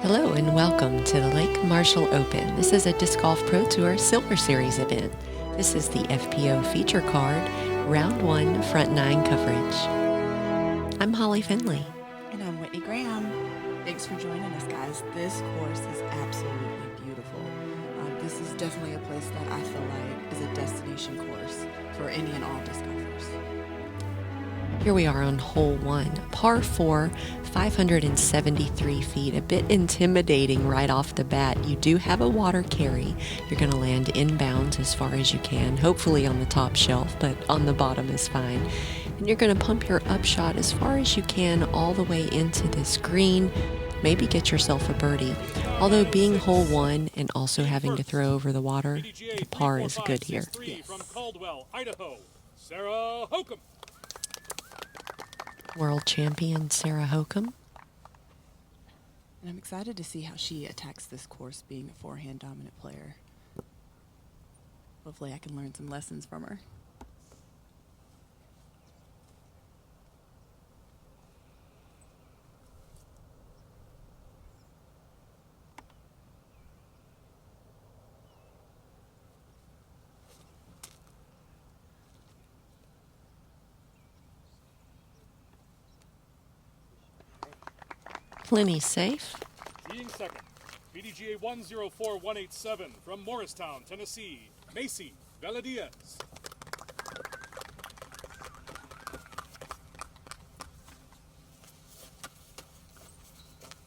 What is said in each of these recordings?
Hello and welcome to the Lake Marshall Open. This is a Disc Golf Pro Tour Silver Series event. This is the FPO feature card, round 1, front 9 coverage. I'm Holly Finley. And I'm Whitney Graham. Thanks for joining us, guys. This course is absolutely beautiful. This is definitely a place that I feel like is a destination course for any and all disc golfers. Here we are on hole 1, par 4, 573 feet. A bit intimidating right off the bat. You do have a water carry. You're going to land inbounds as far as you can, hopefully on the top shelf, but on the bottom is fine. And you're going to pump your upshot as far as you can all the way into this green. Maybe get yourself a birdie. Although being hole 1 and also having to throw over the water, the par is good here. Yes. From Caldwell, Idaho, Sarah Hokom. World champion Sarah Hokom. And I'm excited to see how she attacks this course being a forehand dominant player. Hopefully I can learn some lessons from her. Plenty safe. Teeing second, PDGA 104187 from Morristown, Tennessee, Macie, Velediaz.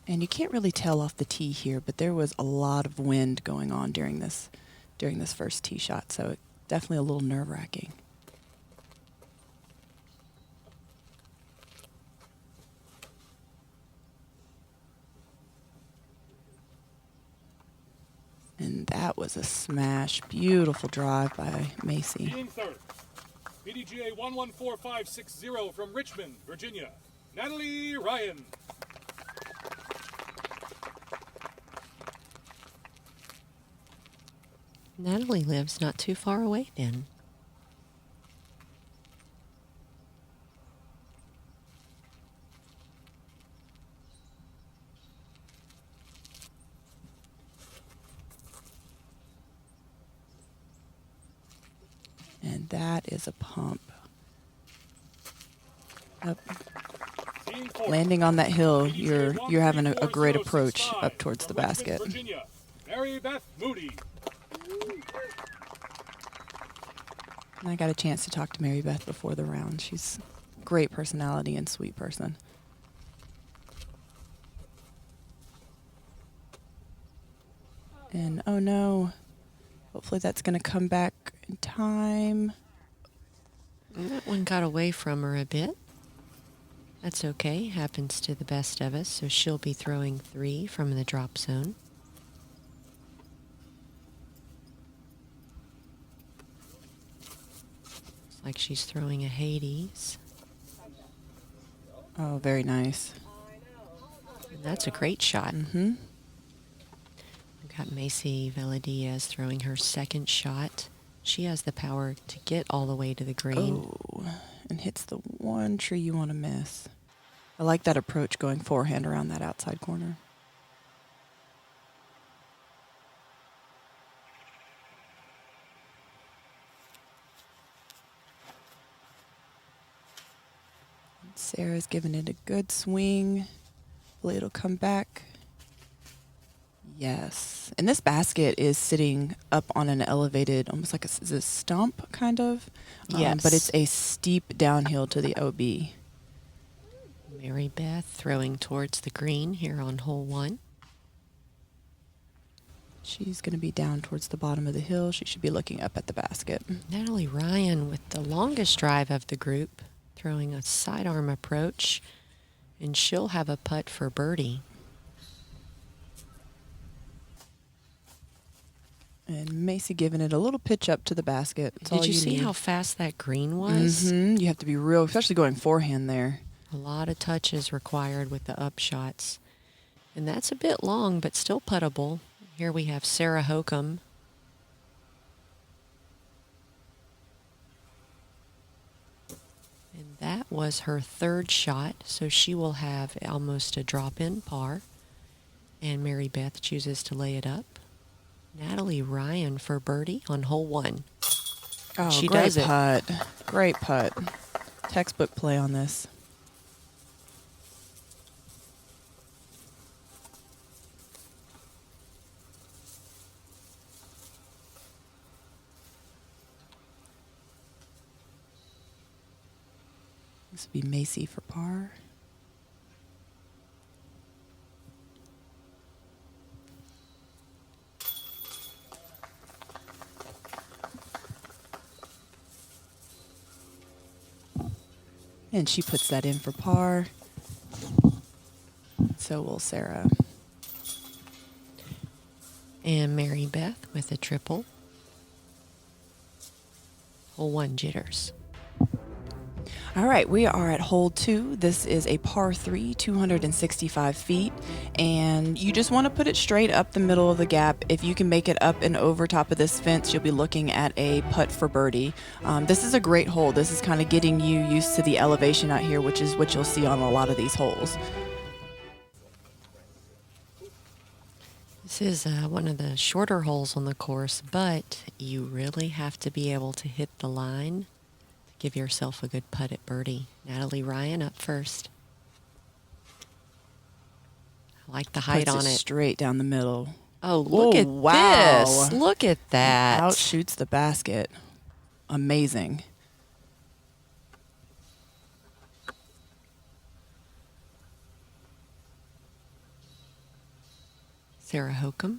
And you can't really tell off the tee here, but there was a lot of wind going on during this first tee shot, so definitely a little nerve-wracking. And that was a smash. Beautiful drive by Macie. Teeing third, PDGA 114560 from Richmond, Virginia, Natalie Ryan. Natalie lives not too far away then. And that is a pump. Up. Landing on that hill, you're having a great approach up towards the basket. Virginia, Beth Moody. And I got a chance to talk to Mary Beth before the round. She's a great personality and sweet person. And oh no, hopefully that's going to come back in time. That one got away from her a bit. That's okay. Happens to the best of us. So she'll be throwing 3 from the drop zone. Looks like she's throwing a Hades. Oh, very nice. And that's a great shot. Mm-hmm. We've got Macie Velediaz throwing her second shot. She has the power to get all the way to the green. Oh, and hits the one tree you want to miss. I like that approach going forehand around that outside corner. Sarah's giving it a good swing. Hopefully it'll come back. Yes. And this basket is sitting up on an elevated, almost like a stump, kind of. Yes. But it's a steep downhill to the OB. Mary Beth throwing towards the green here on hole 1. She's going to be down towards the bottom of the hill. She should be looking up at the basket. Natalie Ryan with the longest drive of the group, throwing a sidearm approach, and she'll have a putt for birdie. And Macie giving it a little pitch up to the basket. That's all Did you see need. how fast that green was? Mm-hmm. You have to be real, especially going forehand there. A lot of touches required with the upshots. And that's a bit long, but still puttable. Here we have Sarah Hokom. And that was her third shot, so she will have almost a drop-in par. And Mary Beth chooses to lay it up. Natalie Ryan for birdie on hole 1. Oh, She great does it. putt. Great putt. Textbook play on this. This would be Macie for par. And she puts that in for par. So will Sarah. And Mary Beth with a triple. Hole 1 jitters. All right, we are at hole 2. This is a par 3, 265 feet, and you just want to put it straight up the middle of the gap. If you can make it up and over top of this fence, you'll be looking at a putt for birdie. This is a great hole. This is kind of getting you used to the elevation out here, which is what you'll see on a lot of these holes. This is one of the shorter holes on the course, but you really have to be able to hit the line. Give yourself a good putt at birdie. Natalie Ryan up first. I like the height on it. Straight down the middle. Oh, look at this. Look at that. Outshoots the basket. Amazing. Sarah Hokom.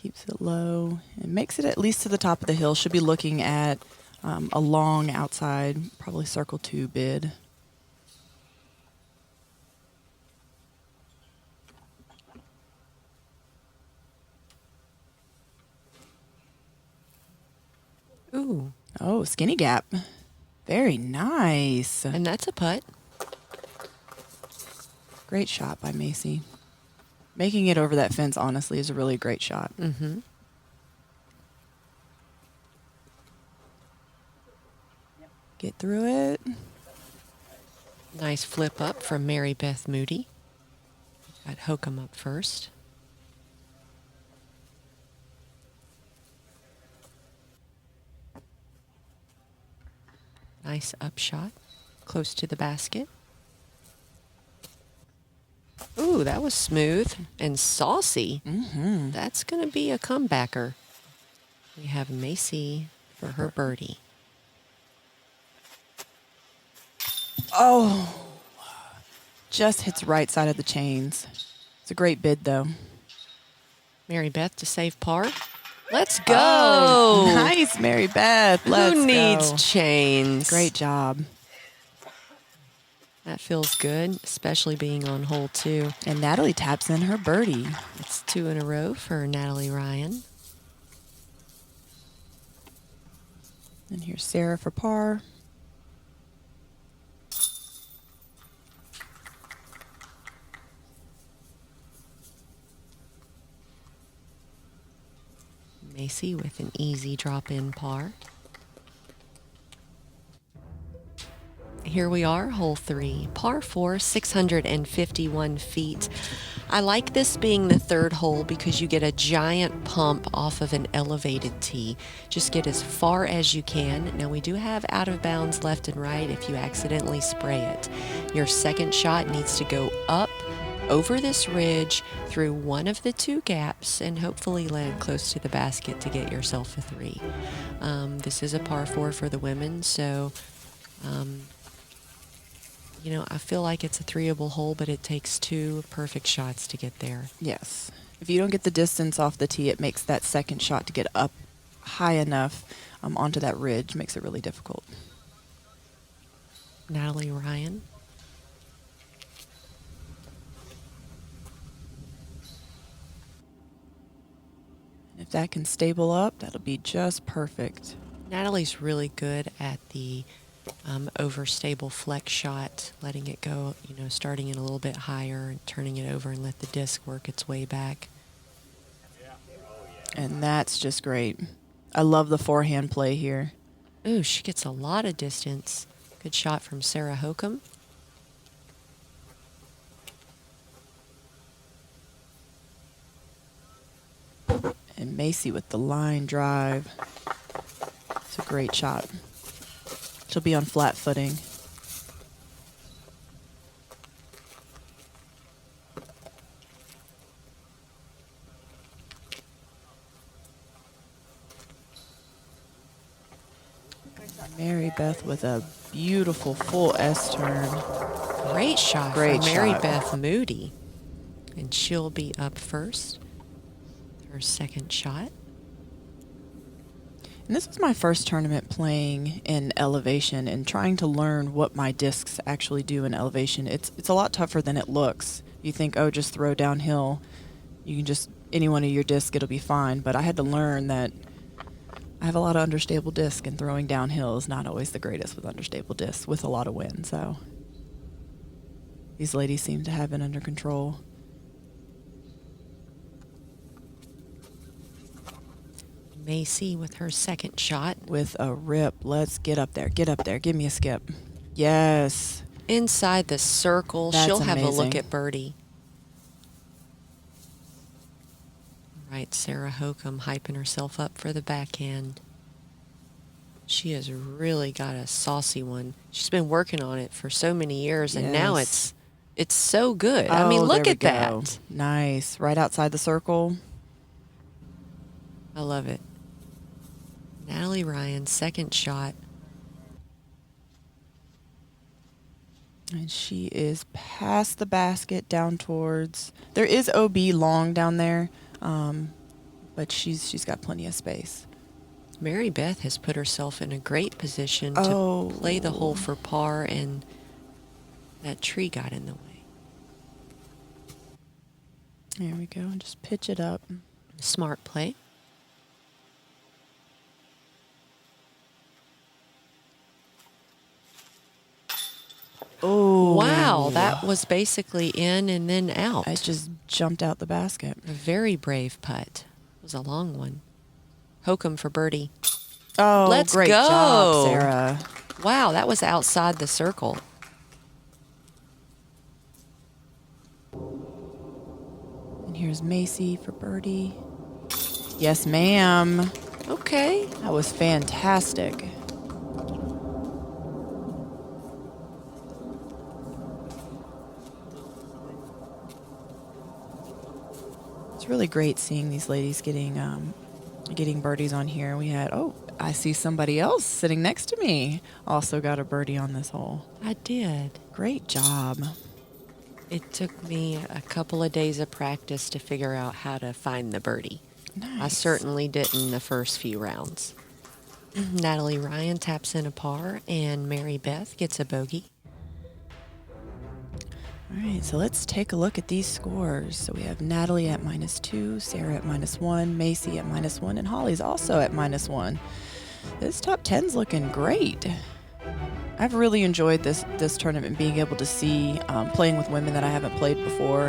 Keeps it low and makes it at least to the top of the hill. Should be looking at a long outside, probably circle 2 bid. Ooh. Oh, skinny gap. Very nice. And that's a putt. Great shot by Macie. Making it over that fence, honestly, is a really great shot. Mm-hmm. Get through it. Nice flip up from Mary Beth Moody. Got Hokom up first. Nice upshot, close to the basket. Ooh, that was smooth and saucy. Mm-hmm. That's going to be a comebacker. We have Macie for her birdie. Oh, just hits right side of the chains. It's a great bid, though. Mary Beth to save par. Let's go. Oh, nice, Mary Beth. Let's Who needs go. chains? Great job. That feels good, especially being on hole 2. And Natalie taps in her birdie. It's 2 in a row for Natalie Ryan. And here's Sarah for par. Macie with an easy drop-in par. Here we are, hole 3, par 4, 651 feet. I like this being the third hole because you get a giant pump off of an elevated tee. Just get as far as you can. Now we do have out of bounds left and right if you accidentally spray it. Your second shot needs to go up over this ridge through one of the 2 gaps and hopefully land close to the basket to get yourself a 3. This is a par 4 for the women, so you know, I feel like it's a 3-able hole, but it takes 2 perfect shots to get there. Yes. If you don't get the distance off the tee, it makes that second shot to get up high enough onto that ridge, makes it really difficult. Natalie Ryan. If that can stable up, that'll be just perfect. Natalie's really good at the overstable flex shot, letting it go, you know, starting it a little bit higher and turning it over and let the disc work its way back. And that's just great. I love the forehand play here. Ooh, she gets a lot of distance. Good shot from Sarah Hokom. Macie with the line drive. It's a great shot. She'll be on flat footing. Mary Beth with a beautiful full S turn. Great shot Great from Mary shot. Beth Moody. And she'll be up first. Her second shot. And this was my first tournament playing in elevation and trying to learn what my discs actually do in elevation. It's a lot tougher than it looks. You think, oh, just throw downhill. You can just, any one of your discs, it'll be fine. But I had to learn that I have a lot of understable disc, and throwing downhill is not always the greatest with understable discs with a lot of wind. So these ladies seem to have it under control. Macie with her second shot. With a rip. Let's get up there. Get up there. Give me a skip. Yes. Inside the circle. That's She'll have a look amazing. at birdie. Right, Sarah Hokom hyping herself up for the backhand. She has really got a saucy one. She's been working on it for so many years, and now Yes. it's so good. I mean, Oh, look there at we go. that. Nice. Right outside the circle. I love it. Natalie Ryan, second shot. And she is past the basket down towards. There is OB long down there, but she's got plenty of space. Mary Beth has put herself in a great position to Oh. play the hole for par, and that tree got in the way. There we go. Just pitch it up. Smart play. Oh. Wow, that was basically in and then out. I just jumped out the basket. A very brave putt. It was a long one. Hokom for birdie. Oh, Let's great go. job, Sarah. Wow, that was outside the circle. And here's Macie for birdie. Yes, ma'am. Okay. That was fantastic. It's really great seeing these ladies getting birdies on here. We had, I see somebody else sitting next to me also got a birdie on this hole. I did. Great job. It took me a couple of days of practice to figure out how to find the birdie. Nice. I certainly didn't the first few rounds. Natalie Ryan taps in a par, and Mary Beth gets a bogey. All right, so let's take a look at these scores. So we have Natalie at -2, Sarah at -1, Macie at -1, and Holly's also at -1. This top 10's looking great. I've really enjoyed this tournament, being able to see playing with women that I haven't played before,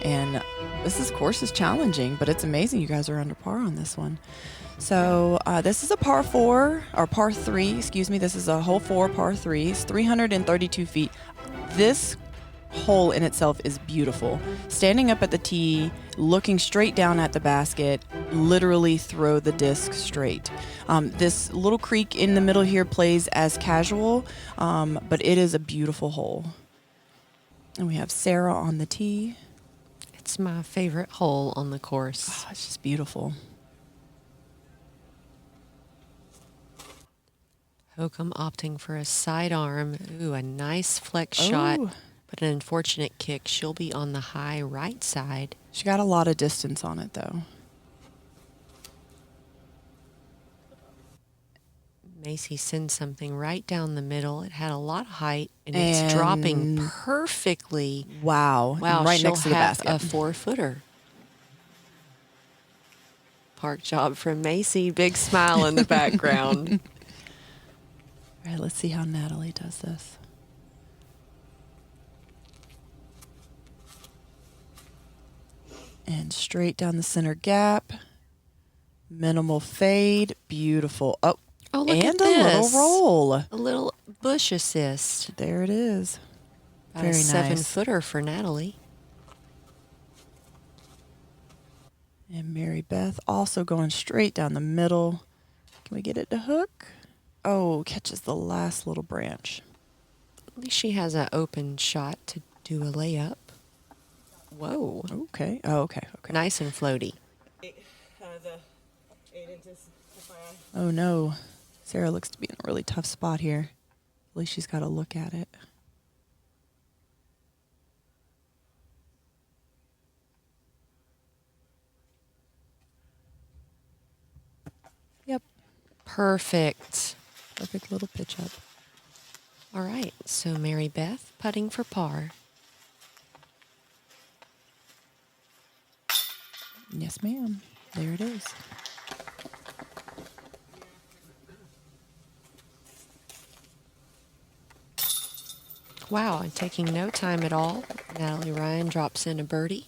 and this course is challenging, but it's amazing you guys are under par on this one. So this is a par 3, excuse me. This is a hole 4, par 3. It's 332 feet. This hole in itself is beautiful. Standing up at the tee, looking straight down at the basket, literally throw the disc straight. This little creek in the middle here plays as casual, but it is a beautiful hole. And we have Sarah on the tee. It's my favorite hole on the course. Oh, it's just beautiful. Hokom opting for a sidearm. Ooh, a nice flex shot, Oh. but an unfortunate kick. She'll be on the high right side. She got a lot of distance on it, though. Macie sends something right down the middle. It had a lot of height, and it's dropping perfectly. Wow. Wow, And right she'll next to the have basket. a 4-footer. Park job from Macie. Big smile in the background. All right, let's see how Natalie does this. And straight down the center gap. Minimal fade. Beautiful. Oh, Oh, look and at a little this. roll. A little bush assist. There it is. About Very a nice. 7-footer for Natalie. And Mary Beth also going straight down the middle. Can we get it to hook? Oh, catches the last little branch. At least she has an open shot to do a layup. Whoa. Okay. Oh, okay. Okay. Nice and floaty. The 8 inches. Oh no. Sarah looks to be in a really tough spot here. At least she's got to look at it. Yep. Perfect. Perfect little pitch up. All right, so Mary Beth putting for par. Yes, ma'am. There it is. Wow, and taking no time at all, Natalie Ryan drops in a birdie.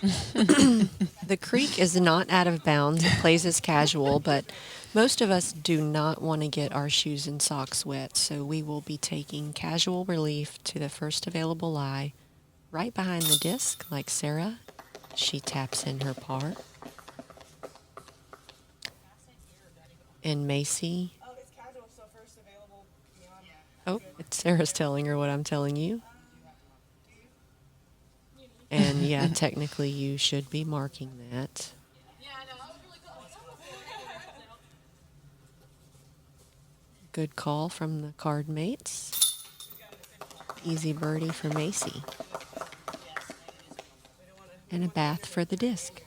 The creek is not out of bounds. It plays as casual, but most of us do not want to get our shoes and socks wet, so we will be taking casual relief to the first available lie, right behind the disc, like Sarah. She taps in her par. And Macie. Oh, it's casual, so first available beyond. Oh, it's Sarah's telling her what I'm telling you. And yeah, technically you should be marking that. Good call from the card mates. Easy birdie for Macie. And a bath for the disc.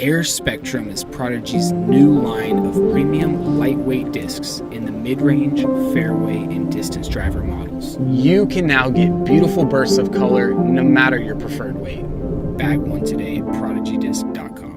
Air Spectrum is Prodigy's new line of premium lightweight discs in the mid-range, fairway, and distance driver models. You can now get beautiful bursts of color no matter your preferred weight. Bag one today at prodigydisc.com.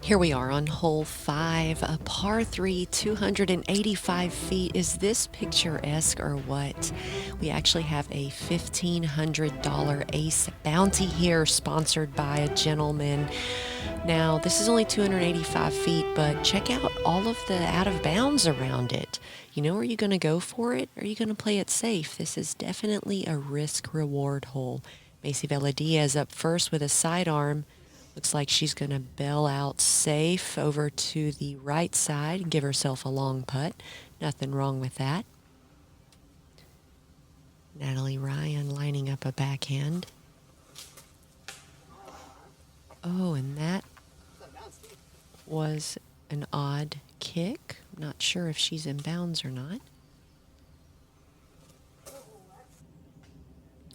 Here we are on hole 5, a par 3, 285 feet. Is this picturesque or what? We actually have a $1,500 ace bounty here, sponsored by a gentleman. Now, this is only 285 feet, but check out all of the out of bounds around it. You know, are you going to go for it? Or are you going to play it safe? This is definitely a risk-reward hole. Macie Velediaz up first with a sidearm. Looks like she's going to bail out safe over to the right side and give herself a long putt. Nothing wrong with that. Natalie Ryan lining up a backhand. Oh, and that was an odd kick. Not sure if she's in bounds or not.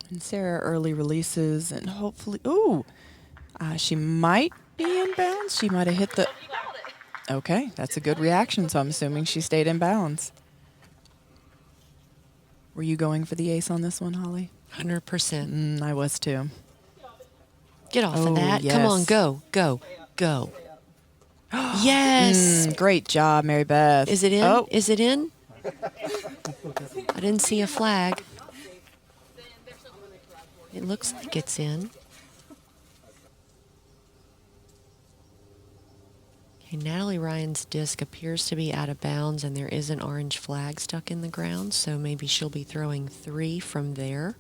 And Sarah early releases and hopefully, ooh, she might be in bounds. She might have hit the, okay, that's a good reaction, so I'm assuming she stayed in bounds. Were you going for the ace on this one, Holly? 100%. I was too. Get off Oh, of that. yes. Come on, go, go, go. Yes. Great job, Mary Beth. Is it in? Oh. Is it in? I didn't see a flag. It looks like it's in. Okay, Natalie Ryan's disc appears to be out of bounds, and there is an orange flag stuck in the ground, so maybe she'll be throwing 3 from there.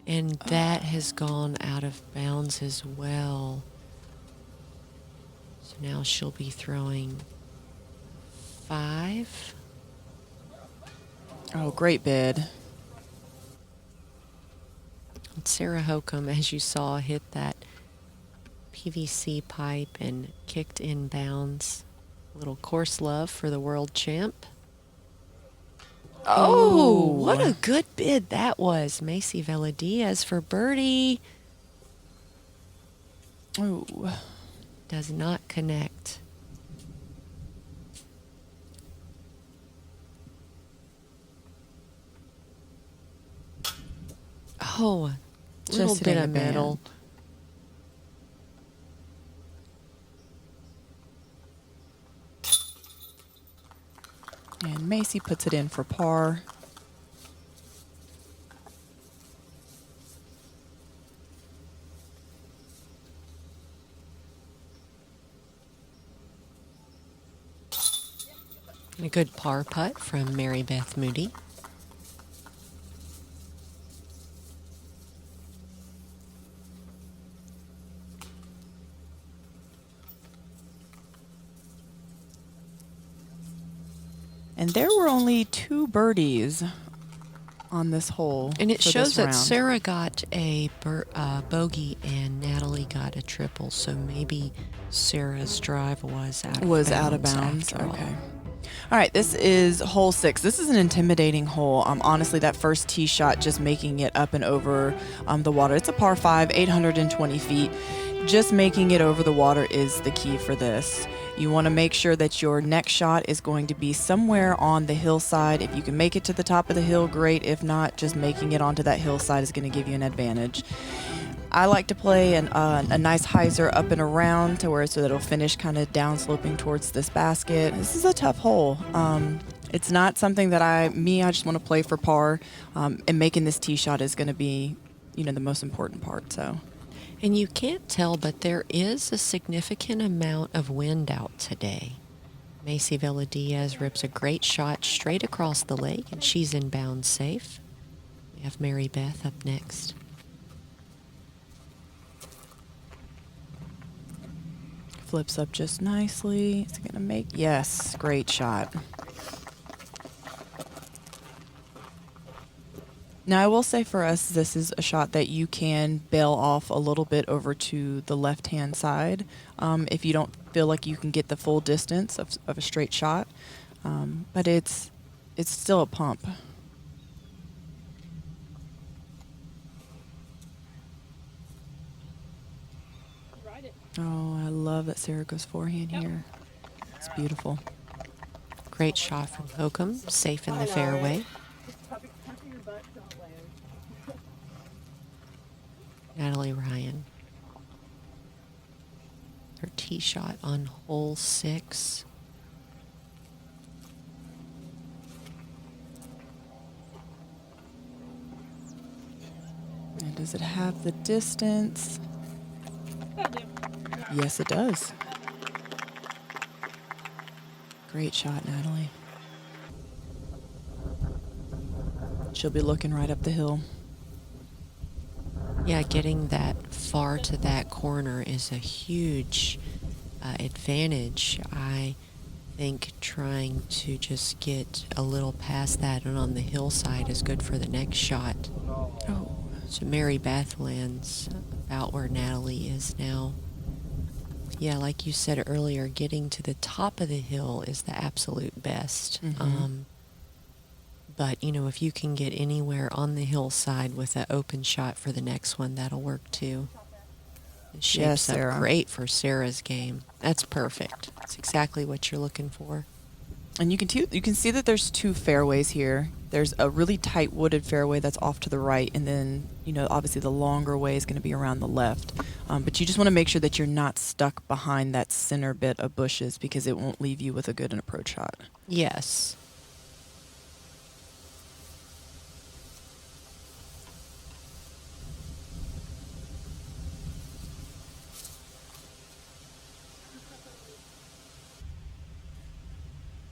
And that has gone out of bounds as well. So now she'll be throwing 5. Oh, great bid. And Sarah Hokom, as you saw, hit that PVC pipe and kicked in bounds. A little course love for the world champ. Oh, what a good bid that was. Macie Velediaz for birdie. Oh. Does not connect. Oh, a little Just bit hitting of the metal. band. And Macie puts it in for par. And a good par putt from Mary Beth Moody. And there were only 2 birdies on this hole. And it for shows this that round. Sarah got a bogey and Natalie got a triple. So maybe Sarah's drive was out of bounds. After all. Okay. All right, this is hole 6. This is an intimidating hole. Honestly, that first tee shot, just making it up and over the water. It's a par 5, 820 feet. Just making it over the water is the key for this. You want to make sure that your next shot is going to be somewhere on the hillside. If you can make it to the top of the hill, great. If not, just making it onto that hillside is going to give you an advantage. I like to play a nice hyzer up and around to where so that it'll finish kind of downsloping towards this basket. This is a tough hole. It's not something that I just want to play for par, and making this tee shot is going to be, the most important part. So. And you can't tell, but there is a significant amount of wind out today. Macie Velediaz rips a great shot straight across the lake, and she's in bounds safe. We have Mary Beth up next. Flips up just nicely. Is it going to make? Yes, great shot. Now, I will say for us, this is a shot that you can bail off a little bit over to the left-hand side if you don't feel like you can get the full distance of a straight shot. But it's still a pump. Oh, I love that Sarah goes forehand here. It's beautiful. Great shot from Hokom, safe in the fairway. Natalie Ryan. Her tee shot on hole 6. And does it have the distance? Yes, it does. Great shot, Natalie. She'll be looking right up the hill. Yeah, getting that far to that corner is a huge advantage. I think trying to just get a little past that and on the hillside is good for the next shot. Oh. So Mary Beth lands about where Natalie is now. Yeah, like you said earlier, getting to the top of the hill is the absolute best. Mm-hmm. But, if you can get anywhere on the hillside with an open shot for the next one, that'll work too. It shapes up great for Sarah's game. That's perfect. That's exactly what you're looking for. And you can see that there's 2 fairways here. There's a really tight wooded fairway that's off to the right, and then, obviously the longer way is going to be around the left. But you just want to make sure that you're not stuck behind that center bit of bushes because it won't leave you with a good approach shot. Yes.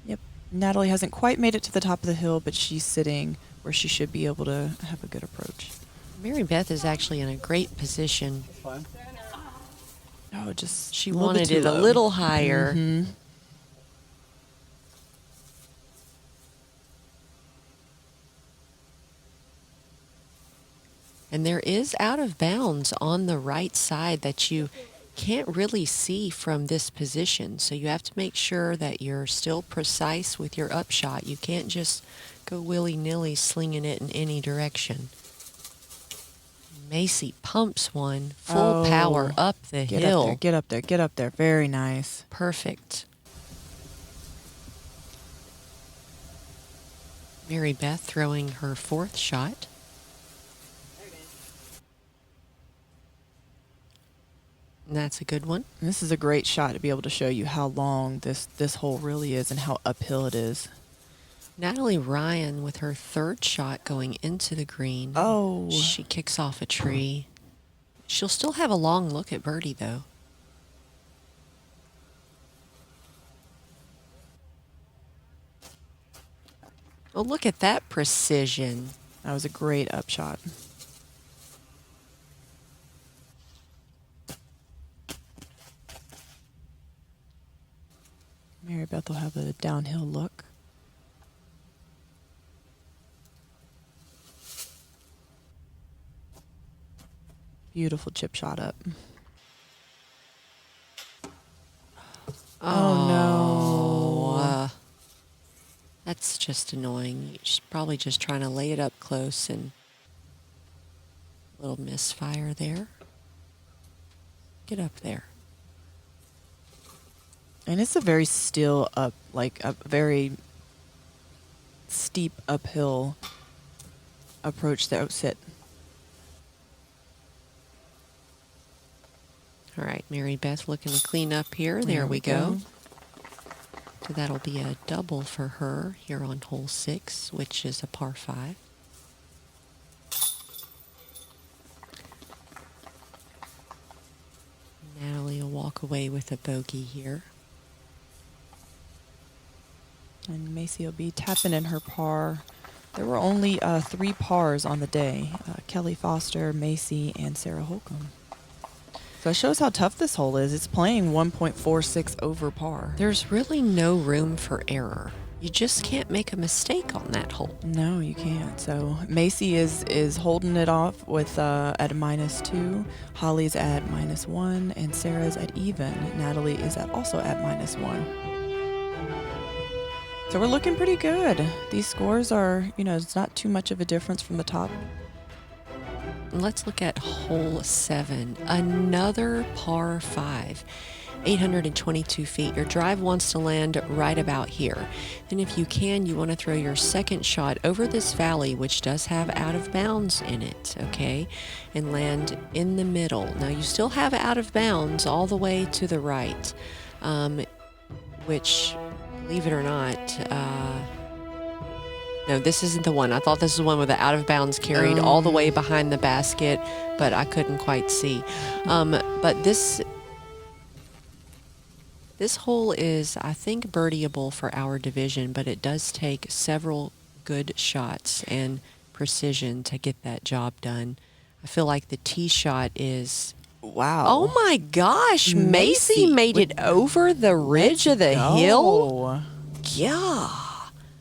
Yep. Natalie hasn't quite made it to the top of the hill, but she's sitting where she should be able to have a good approach. Mary Beth is actually in a great position. Oh, just she wanted it a little higher. Mm-hmm. And there is out of bounds on the right side that you can't really see from this position. So you have to make sure that you're still precise with your upshot. You can't just go willy-nilly slinging it in any direction. Macie pumps one full power up the hill. Get up there. Very nice. Perfect. Mary Beth throwing her 4th shot. that's a good one. And this is a great shot to be able to show you how long this hole really is and how uphill it is. Natalie Ryan with her third shot going into the green. Oh. She kicks off a tree. She'll still have a long look at birdie, though. Oh, look at that precision. That was a great upshot. Mary Beth will have a downhill look. Beautiful chip shot up. Oh no. That's just annoying. She's probably just trying to lay it up close and a little misfire there. Get up there. And it's a very still up, like a very steep uphill approach that sit. All right, Mary Beth looking to clean up here. There we go. So that'll be a double for her here on hole 6, which is a par 5. Natalie will walk away with a bogey here. And Macie will be tapping in her par. There were only 3 pars on the day. Kelly Foster, Macie, and Sarah Hokom. So it shows how tough this hole is. It's playing 1.46 over par. There's really no room for error. You just can't make a mistake on that hole. No, you can't. So Macie is holding it off with at a -2. Holly's at -1, and Sarah's at even. Natalie is also at -1. So we're looking pretty good. These scores are, it's not too much of a difference from the top. Let's look at hole 7. Another par 5. 822 feet. Your drive wants to land right about here. And if you can, you want to throw your second shot over this valley, which does have out of bounds in it, okay? And land in the middle. Now, you still have out of bounds all the way to the right, which, believe it or not, no, this isn't the one. I thought this was the one with the out of bounds carried all the way behind the basket, but I couldn't quite see. But this hole is, I think, birdieable for our division, but it does take several good shots and precision to get that job done. I feel like the tee shot is... Wow. Oh, my gosh. Macie made it over the ridge of the hill? Yeah.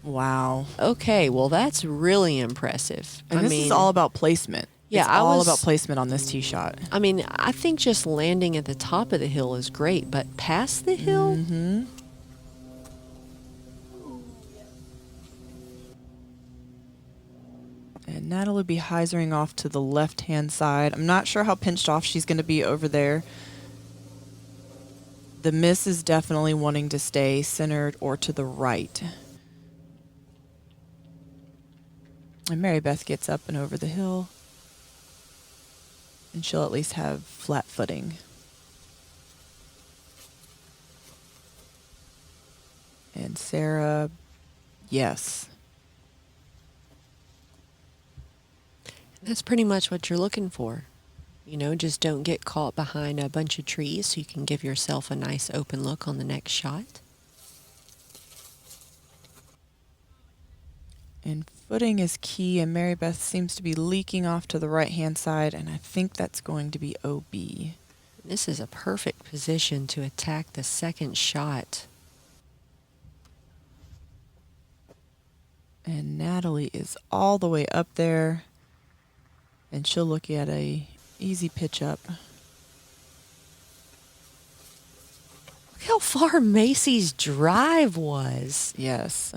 Wow. Okay, well, that's really impressive. And this is all about placement. Yeah, it's all about placement on this tee shot. I mean, I think just landing at the top of the hill is great, but past the hill? Mm-hmm. And Natalie will be hyzering off to the left-hand side. I'm not sure how pinched off she's going to be over there. The miss is definitely wanting to stay centered or to the right. And Mary Beth gets up and over the hill. And she'll at least have flat footing. And Sarah, yes. That's pretty much what you're looking for. Just don't get caught behind a bunch of trees so you can give yourself a nice open look on the next shot. And footing is key, and Mary Beth seems to be leaking off to the right-hand side, and I think that's going to be OB. This is a perfect position to attack the second shot. And Natalie is all the way up there, and she'll look at a easy pitch up. Look how far Macie's drive was. Yes.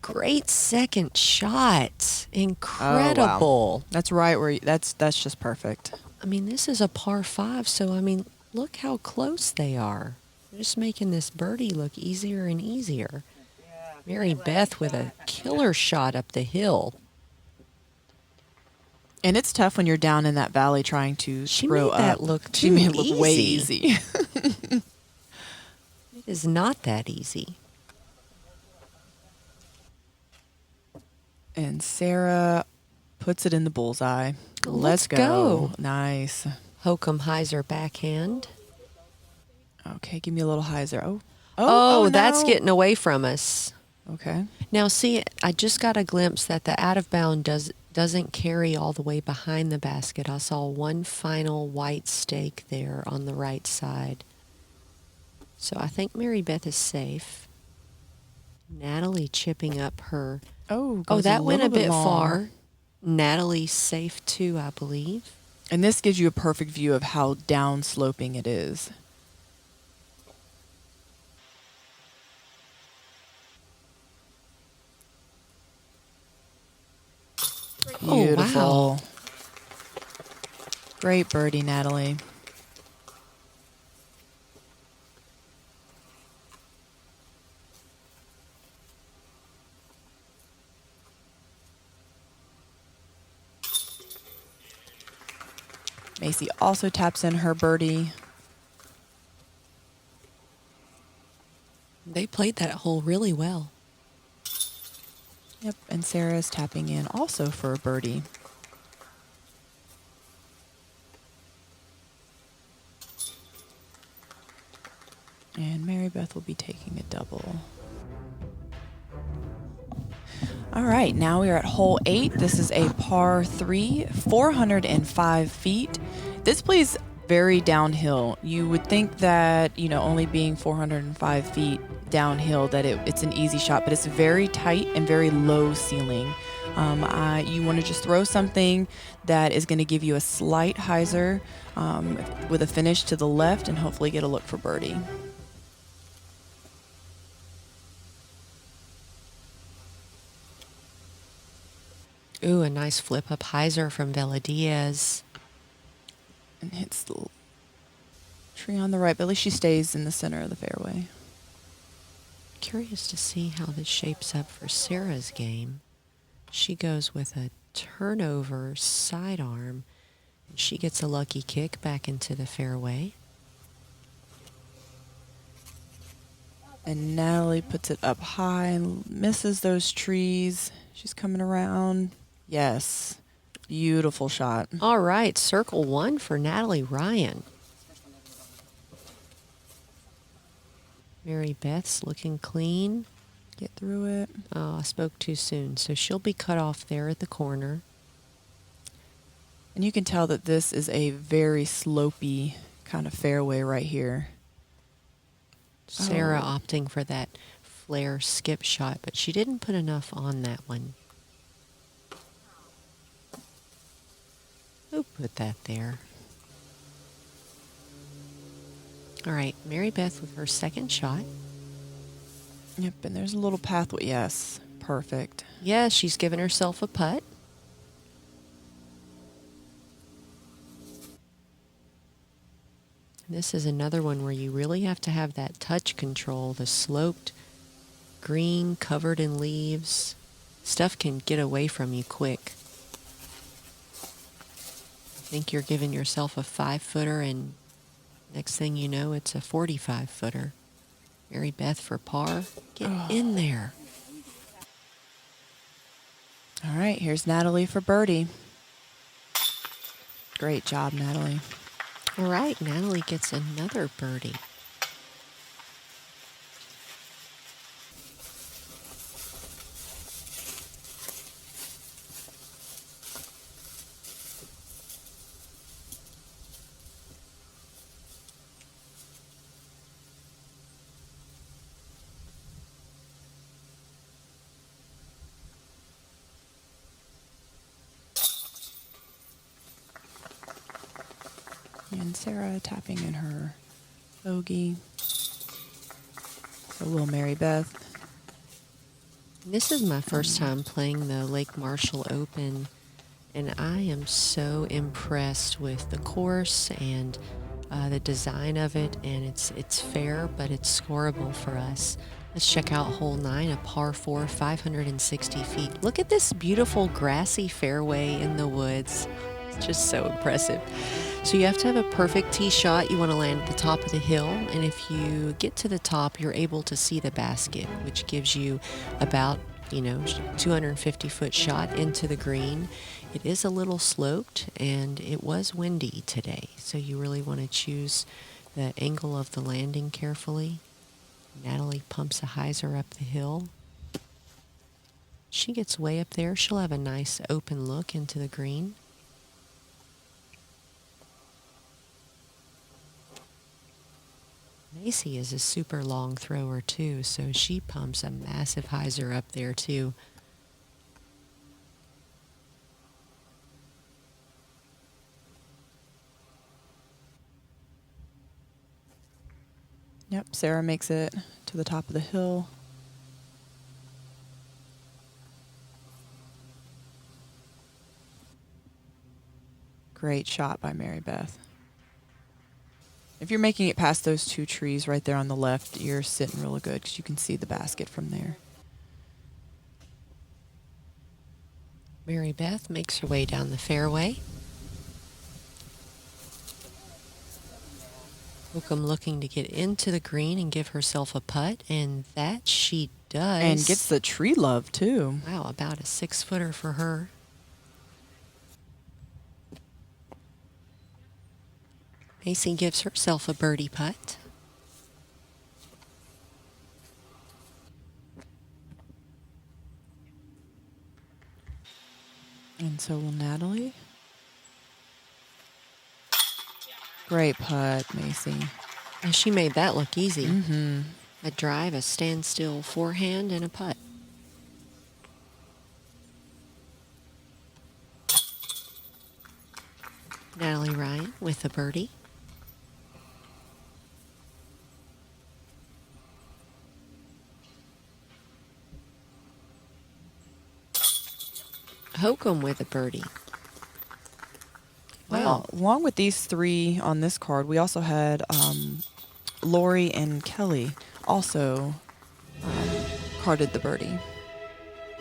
Great second shot. Incredible. Oh, wow. That's right where that's just perfect. I mean, this is a par 5, so look how close they are. They're just making this birdie look easier and easier. Mary Beth with a killer shot up the hill. And it's tough when you're down in that valley trying to She throw made that up. look She too made it look way easy. easy. It is not that easy. And Sarah puts it in the bullseye. Let's Let's go. Nice. Hokom hyzer backhand. Okay, give me a little hyzer. Oh. Oh, that's no. getting away from us. Okay. Now, see, I just got a glimpse that the out of bound doesn't carry all the way behind the basket. I saw one final white stake there on the right side. So I think Mary Beth is safe. Natalie chipping up her. Oh, Oh, goes that went a little bit long. far. Natalie's safe too, I believe. And this gives you a perfect view of how downsloping it is. Beautiful. Oh, wow. Great birdie, Natalie. Macie also taps in her birdie. They played that hole really well. Yep, and Sarah's tapping in also for a birdie. And Mary Beth will be taking a double. All right, now we are at hole 8. This is a par 3, 405 feet. This plays very downhill. You would think that, only being 405 feet downhill, that it's an easy shot, but it's very tight and very low ceiling. You want to just throw something that is going to give you a slight hyzer with a finish to the left and hopefully get a look for birdie. Ooh, a nice flip up hyzer from Velediaz. And hits the tree on the right, but at least she stays in the center of the fairway. Curious to see how this shapes up for Sarah's game. She goes with a turnover sidearm, and she gets a lucky kick back into the fairway. And Natalie puts it up high and misses those trees. She's coming around. Yes. Beautiful shot. All right, circle 1 for Natalie Ryan. Mary Beth's looking clean. Get through it. Oh, I spoke too soon. So she'll be cut off there at the corner. And you can tell that this is a very slopey kind of fairway right here. Sarah opting for that flare skip shot, but she didn't put enough on that one. Who put that there? All right, Mary Beth with her second shot. Yep, and there's a little pathway. Yes, perfect. Yeah, she's given herself a putt. This is another one where you really have to have that touch control. The sloped green covered in leaves. Stuff can get away from you quick. I think you're giving yourself a 5-footer, and next thing you know, it's a 45-footer. Mary Beth for par. Get in there. All right, here's Natalie for birdie. Great job, Natalie. All right, Natalie gets another birdie. And Sarah tapping in her bogey. So will Mary Beth. This is my first time playing the Lake Marshall Open, and I am so impressed with the course and the design of it, and it's fair, but it's scoreable for us. Let's check out hole 9, a par 4, 560 feet. Look at this beautiful grassy fairway in the woods. It's just so impressive. So you have to have a perfect tee shot. You want to land at the top of the hill, and if you get to the top, you're able to see the basket, which gives you about 250-foot shot into the green. It is a little sloped, and it was windy today, so you really want to choose the angle of the landing carefully. Natalie pumps a hyzer up the hill. She gets way up there. She'll have a nice open look into the green. Macie is a super long thrower too, so she pumps a massive hyzer up there too. Yep, Sarah makes it to the top of the hill. Great shot by Mary Beth. If you're making it past those 2 trees right there on the left, you're sitting really good because you can see the basket from there. Mary Beth makes her way down the fairway. Hokom looking to get into the green and give herself a putt, and that she does. And gets the tree love, too. Wow, about a 6-footer for her. Macie gives herself a birdie putt. And so will Natalie. Great putt, Macie. And she made that look easy. Mm-hmm. A drive, a standstill forehand, and a putt. Natalie Ryan with a birdie. Hokom with a birdie. Wow. Along with these 3 on this card, we also had Lori and Kelly also carded the birdie.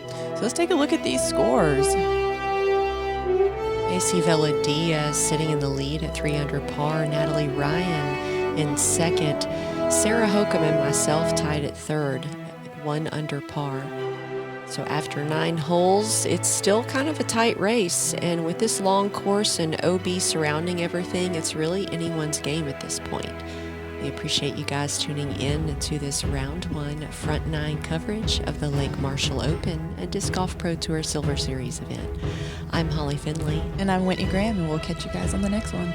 So let's take a look at these scores. Macie Velediaz sitting in the lead at 3 under par. Natalie Ryan in second. Sarah Hokom and myself tied at third at 1 under par. So after 9 holes, it's still kind of a tight race. And with this long course and OB surrounding everything, it's really anyone's game at this point. We appreciate you guys tuning in to this round 1 front 9 coverage of the Lake Marshall Open, a Disc Golf Pro Tour Silver Series event. I'm Holly Finley. And I'm Whitney Graham, and we'll catch you guys on the next one.